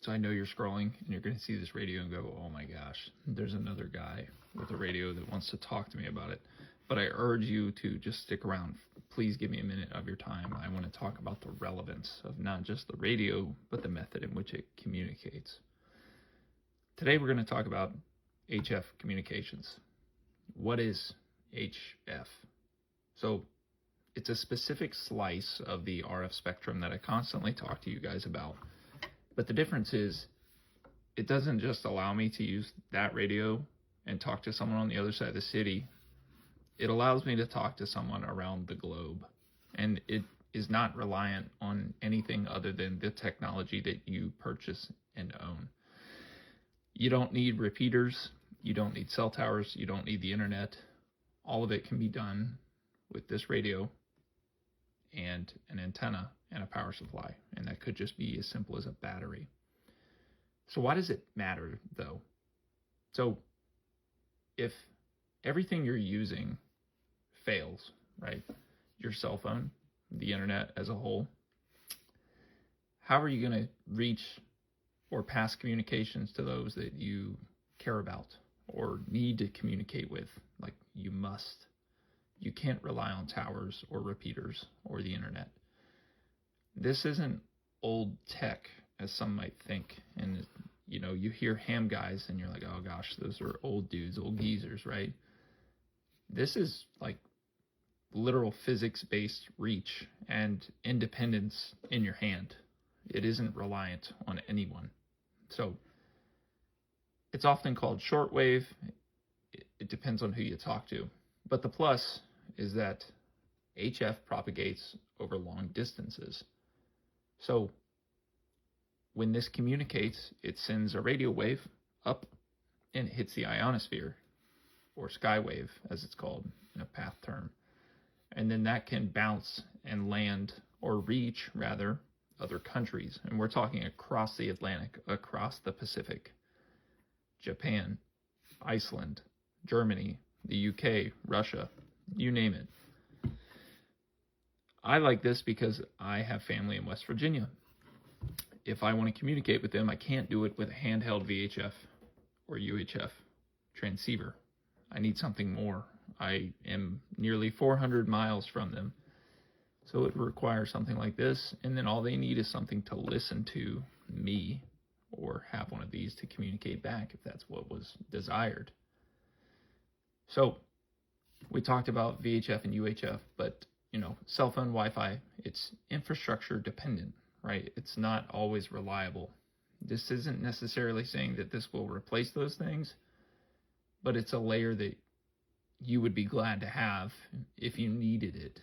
So I know you're scrolling and you're going to see this radio and go, oh my gosh, there's another guy with a radio that wants to talk to me about it. But I urge you to just stick around. Please give me a minute of your time. I want to talk about the relevance of not just the radio, but the method in which it communicates. Today we're going to talk about HF communications. What is HF? So it's a specific slice of the RF spectrum that I constantly talk to you guys about. But the difference is, it doesn't just allow me to use that radio and talk to someone on the other side of the city. It allows me to talk to someone around the globe. And it is not reliant on anything other than the technology that you purchase and own. You don't need repeaters. You don't need cell towers. You don't need the internet. All of it can be done with this radio and an antenna and a power supply, and that could just be as simple as a battery. So why does it matter, though? So if everything you're using fails, right? Your cell phone, the internet as a whole, how are you going to reach or pass communications to those that you care about or need to communicate with? Like, you must. You can't rely on towers or repeaters or the internet. This isn't old tech, as some might think. And, you hear ham guys and you're like, oh gosh, those are old dudes, old geezers, right? This is like literal physics-based reach and independence in your hand. It isn't reliant on anyone. So it's often called shortwave. It depends on who you talk to. But the plus is that HF propagates over long distances. So when this communicates, it sends a radio wave up and it hits the ionosphere, or skywave as it's called in a path term. And then that can bounce and land, or reach rather, other countries. And we're talking across the Atlantic, across the Pacific, Japan, Iceland, Germany, the UK, Russia, you name it. I like this because I have family in West Virginia. If I want to communicate with them, I can't do it with a handheld VHF or UHF transceiver. I need something more. I am nearly 400 miles from them. So it requires something like this, and then all they need is something to listen to me, or have one of these to communicate back if that's what was desired. So we talked about VHF and UHF, but cell phone Wi-Fi, it's infrastructure dependent, right? It's not always reliable. This isn't necessarily saying that this will replace those things, but it's a layer that you would be glad to have if you needed it.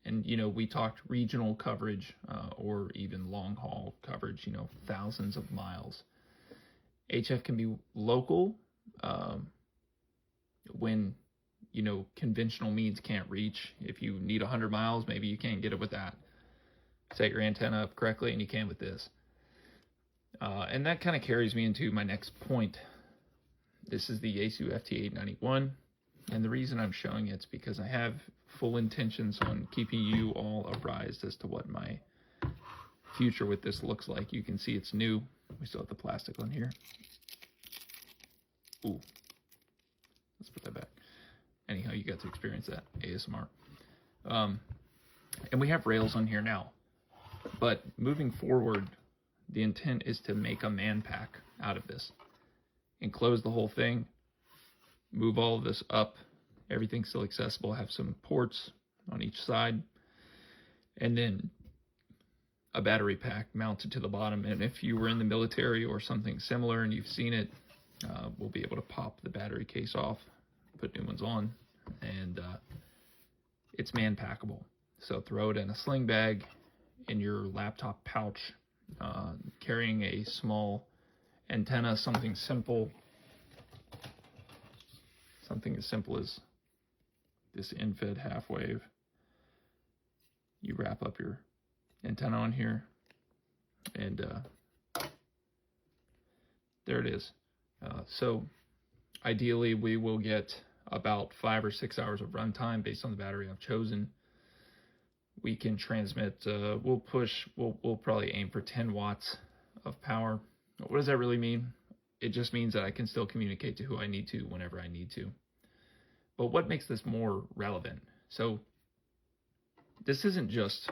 And we talked regional coverage, or even long haul coverage, thousands of miles. HF can be local, when conventional means can't reach. If you need 100 miles, maybe you can't get it with that. Set your antenna up correctly and you can with this. And that kind of carries me into my next point. This is the Yaesu FT-891, and the reason I'm showing it's because I have full intentions on keeping you all apprised as to what my future with this looks like. You can see it's new. We still have the plastic on here. Ooh. Let's put that back. Anyhow, you got to experience that ASMR. And we have rails on here now. But moving forward, the intent is to make a man pack out of this. Enclose the whole thing. Move all of this up. Everything's still accessible. Have some ports on each side. And then a battery pack mounted to the bottom. And if you were in the military or something similar and you've seen it, we'll be able to pop the battery case off, put new ones on, and it's man packable. So throw it in a sling bag, in your laptop pouch, carrying a small antenna, something simple, something as simple as this in-fed half wave. You wrap up your antenna on here, and there it is. So ideally we will get about 5 or 6 hours of runtime based on the battery I've chosen. we can transmit, we'll probably aim for 10 watts of power. What does that really mean? It just means that I can still communicate to who I need to whenever I need to. But what makes this more relevant? So this isn't just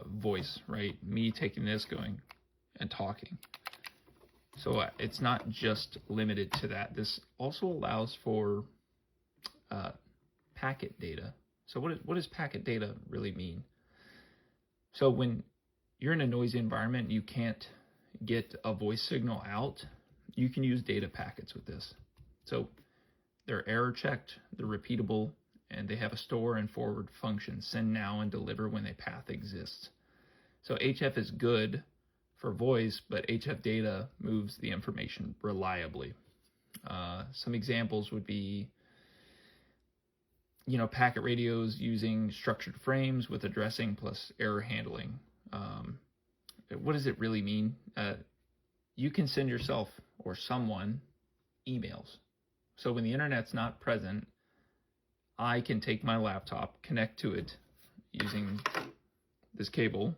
voice, right? Me taking this, going and talking. So it's not just limited to that. This also allows for packet data. So what does packet data really mean? So when you're in a noisy environment, you can't get a voice signal out, you can use data packets with this. So they're error checked, they're repeatable, and they have a store and forward function, send now and deliver when a path exists. So HF is good for voice, but HF data moves the information reliably. Some examples would be, packet radios using structured frames with addressing plus error handling. What does it really mean? You can send yourself or someone emails. So when the internet's not present, I can take my laptop, connect to it using this cable,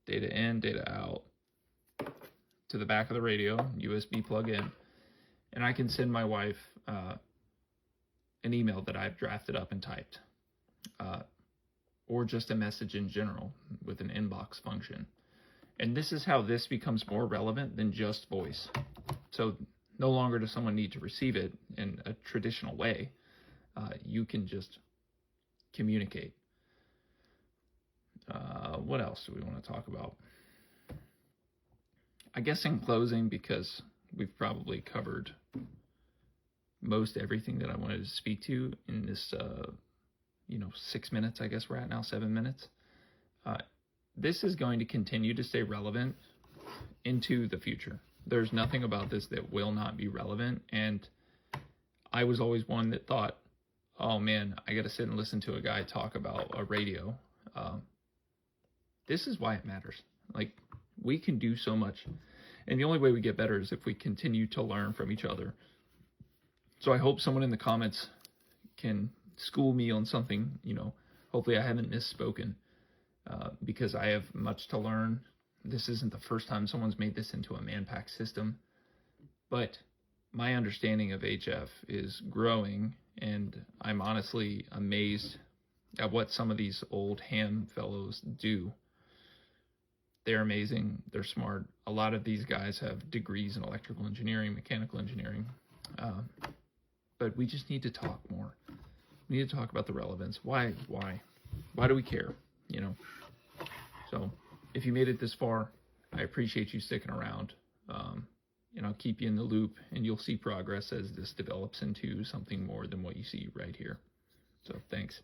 data in, data out, to the back of the radio, USB plug in, and I can send my wife an email that I've drafted up and typed, or just a message in general with an inbox function. And this is how this becomes more relevant than just voice. So no longer does someone need to receive it in a traditional way. You can just communicate. What else do we want to talk about? I guess in closing, because we've probably covered most everything that I wanted to speak to in this 6 minutes, I guess we're at now, 7 minutes. This is going to continue to stay relevant into the future. There's nothing about this that will not be relevant. And I was always one that thought, oh man, I got to sit and listen to a guy talk about a radio. This is why it matters. Like, we can do so much. And the only way we get better is if we continue to learn from each other. So I hope someone in the comments can school me on something, hopefully I haven't misspoken, because I have much to learn. This isn't the first time someone's made this into a man-pack system, but my understanding of HF is growing, and I'm honestly amazed at what some of these old ham fellows do. They're amazing. They're smart. A lot of these guys have degrees in electrical engineering, mechanical engineering, but we just need to talk more. We need to talk about the relevance. Why do we care? So if you made it this far, I appreciate you sticking around. I'll keep you in the loop, and you'll see progress as this develops into something more than what you see right here. So thanks.